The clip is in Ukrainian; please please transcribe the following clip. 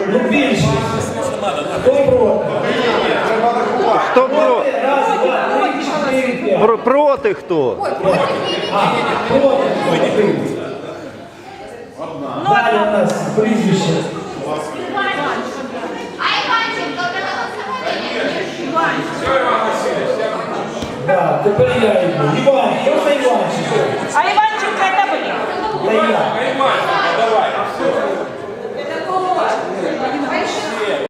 Ну більше. Хто проти? Хто проти? Раз, два, три, чотири, п'ять. Проти хто? Проти. Далі у нас прізвище. Да, тепер я йду. Іван, просто